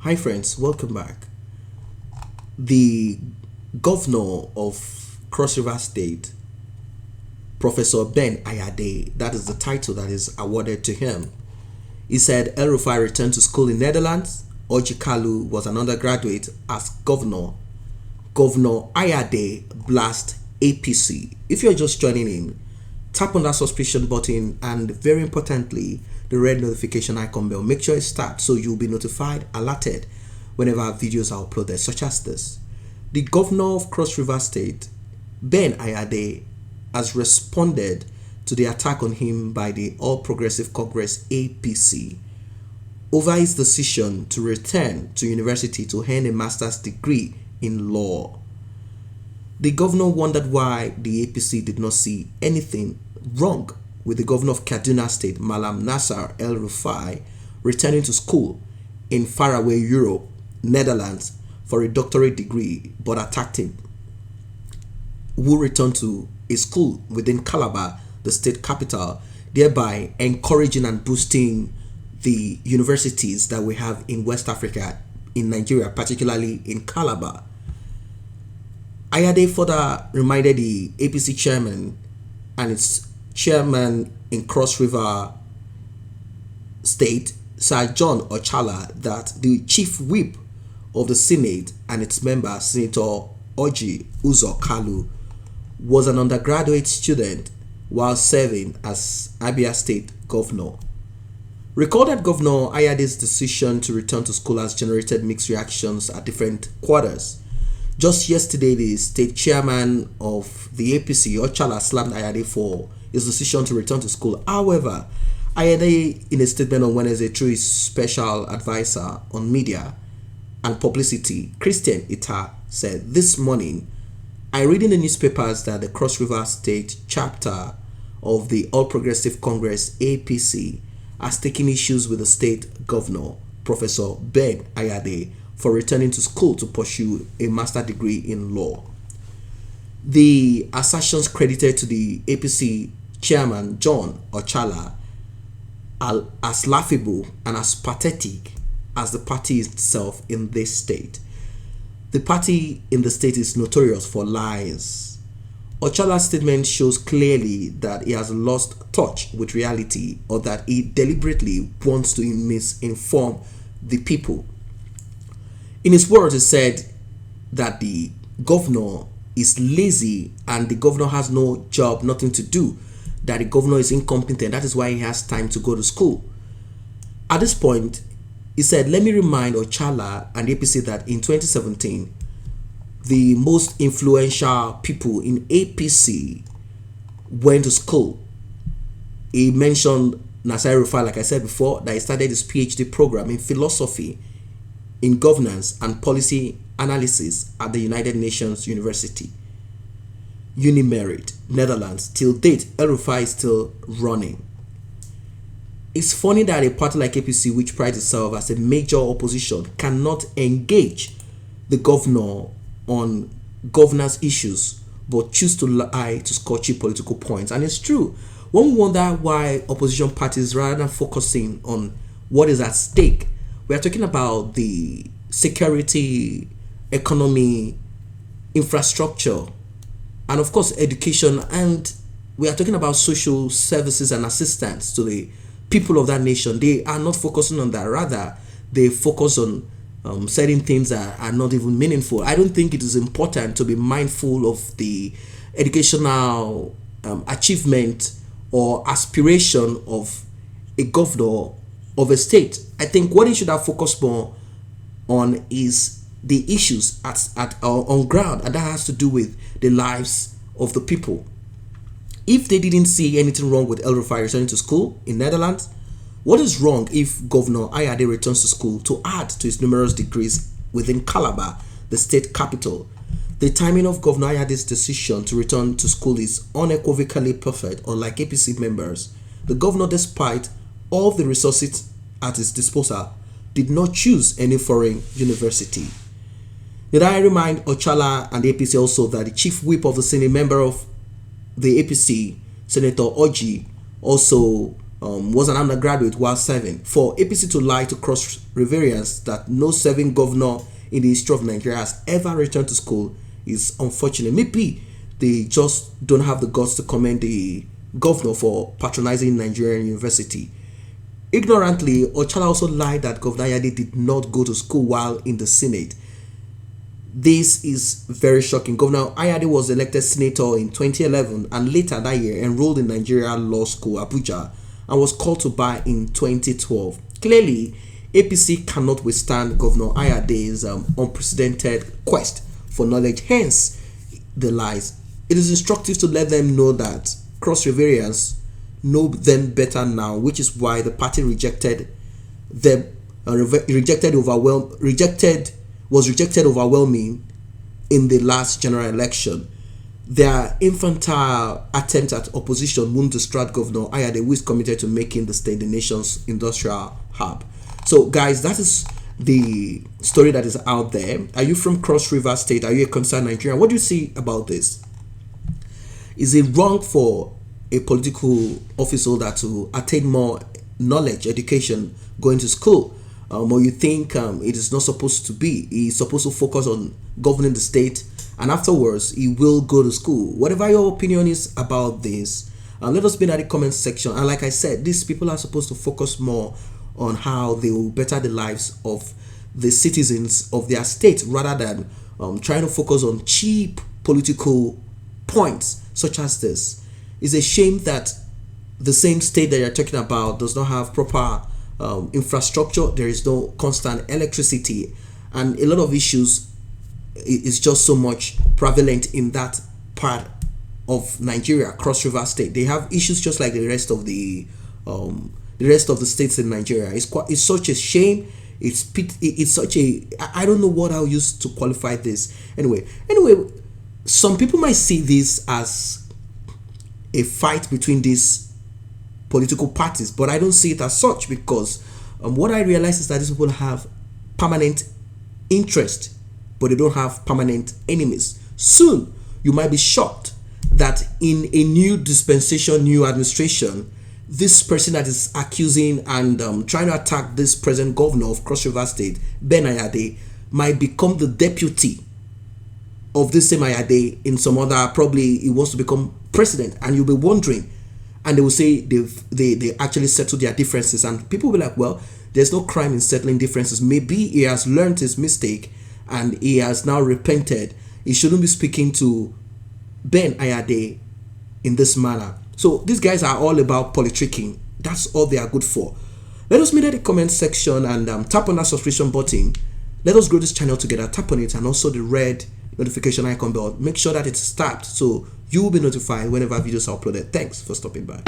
Hi friends, welcome back. The governor of Cross River State, Professor Ben Ayade, that is the title that is awarded to him. He said El-Rufai returned to school in Netherlands. Orji Kalu was an undergraduate as governor. Governor Ayade blast APC. If you're just joining in, tap on that subscription button and very importantly, the red notification icon bell. Make sure it's tapped so you'll be notified, alerted whenever our videos are uploaded, such as this. The governor of Cross River State, Ben Ayade, has responded to the attack on him by the All Progressive Congress APC over his decision to return to university to earn a master's degree in law. The governor wondered why the APC did not see anything wrong with the governor of Kaduna State, Malam Nasser El-Rufai, returning to school in faraway Europe, Netherlands, for a doctorate degree, but attacked him, who returned to a school within Calabar, the state capital, thereby encouraging and boosting the universities that we have in West Africa, in Nigeria, particularly in Calabar. Ayade further reminded the APC chairman and its chairman in Cross River State, Sir John Ochala, that the chief whip of the Senate and its member, Senator Orji Kalu, was an undergraduate student while serving as Abia State governor. Recall that Governor Ayade's decision to return to school has generated mixed reactions at different quarters. Just yesterday, the state chairman of the APC, Ochala, slammed Ayade for his decision to return to school. However, Ayade, in a statement on Wednesday through his special advisor on media and publicity, Christian Ita, said, "This morning, I read in the newspapers that the Cross River State chapter of the All Progressive Congress APC has taken issues with the state governor, Professor Ben Ayade, for returning to school to pursue a master's degree in law." The assertions credited to the APC chairman, John Ochala, are as laughable and as pathetic as the party itself in this state. The party in the state is notorious for lies. Ochala's statement shows clearly that he has lost touch with reality, or that he deliberately wants to misinform the people. In his words, he said that the governor is lazy and the governor has no job, nothing to do, that the governor is incompetent. That is why he has time to go to school. At this point, he said, "Let me remind Ochala and APC that in 2017, the most influential people in APC went to school." He mentioned Nasser El-Rufai, like I said before, that he started his PhD program in philosophy, in governance and policy analysis at the United Nations University, Unimerit, Netherlands. Till date, El-Rufai is still running. It's funny that a party like APC, which prides itself as a major opposition, cannot engage the governor on governance issues, but choose to lie to score cheap political points. And it's true. One wonder why opposition parties, rather than focusing on what is at stake, we are talking about the security, economy, infrastructure, and of course education, and we are talking about social services and assistance to the people of that nation. They are not focusing on that. Rather, they focus on certain things that are not even meaningful. I don't think it is important to be mindful of the educational achievement or aspiration of a governor of a state. I think what he should have focused more on is the issues on ground, and that has to do with the lives of the people. If they didn't see anything wrong with El-Rufai returning to school in Netherlands, what is wrong if Governor Ayade returns to school to add to his numerous degrees within Calabar, the state capital? The timing of Governor Ayade's decision to return to school is unequivocally perfect. Unlike APC members, the governor, despite all the resources at his disposal, did not choose any foreign university. Did I remind Ochala and the APC also that the chief whip of the Senate, member of the APC, Senator Orji, also was an undergraduate while serving. For APC to lie to Cross Riverians that no serving governor in the history of Nigeria has ever returned to school is unfortunate. Maybe they just don't have the guts to commend the governor for patronizing Nigerian university. Ignorantly, Ochala also lied that Governor Ayade did not go to school while in the Senate. This is very shocking. Governor Ayade was elected senator in 2011 and later that year enrolled in Nigeria Law School, Abuja, and was called to bar in 2012. Clearly, APC cannot withstand Governor Ayade's unprecedented quest for knowledge, hence the lies. It is instructive to let them know that Cross Riverians know them better now, which is why the party rejected them, was rejected overwhelming in the last general election. Their infantile attempt at opposition won't distract Governor Ayade, who is committed to making the state the nation's industrial hub. So, guys, that is the story that is out there. Are you from Cross River State? Are you a concerned Nigerian? What do you see about this? Is it wrong for a political office holder to attain more knowledge, education, going to school? Or you think it is not supposed to be? He's supposed to focus on governing the state, and afterwards he will go to school. Whatever your opinion is about this, let us be in the comment section. And like I said, these people are supposed to focus more on how they will better the lives of the citizens of their state, rather than trying to focus on cheap political points such as this. It's a shame that the same state that you're talking about does not have proper infrastructure. There is no constant electricity, and a lot of issues is just so much prevalent in that part of Nigeria, Cross River State. They have issues just like the rest of the states in Nigeria. It's such a shame. It's such a, I don't know what I'll use to qualify this. Anyway, some people might see this as a fight between these political parties, but I don't see it as such, because what I realize is that these people have permanent interest, but they don't have permanent enemies. Soon, you might be shocked that in a new dispensation, new administration, this person that is accusing and trying to attack this present governor of Cross River State, Ben Ayade, might become the deputy of this same Ayade in some other, probably he wants to become president, and you'll be wondering, and they will say they actually settled their differences, and people will be like, well, there's no crime in settling differences. Maybe he has learned his mistake and he has now repented. He shouldn't be speaking to Ben Ayade in this manner. So these guys are all about politicking. That's all they are good for. Let us meet at the comment section and tap on that subscription button. Let us grow this channel together. Tap on it, and also the red notification icon bell. Make sure that it's tapped so you will be notified whenever videos are uploaded. Thanks for stopping by.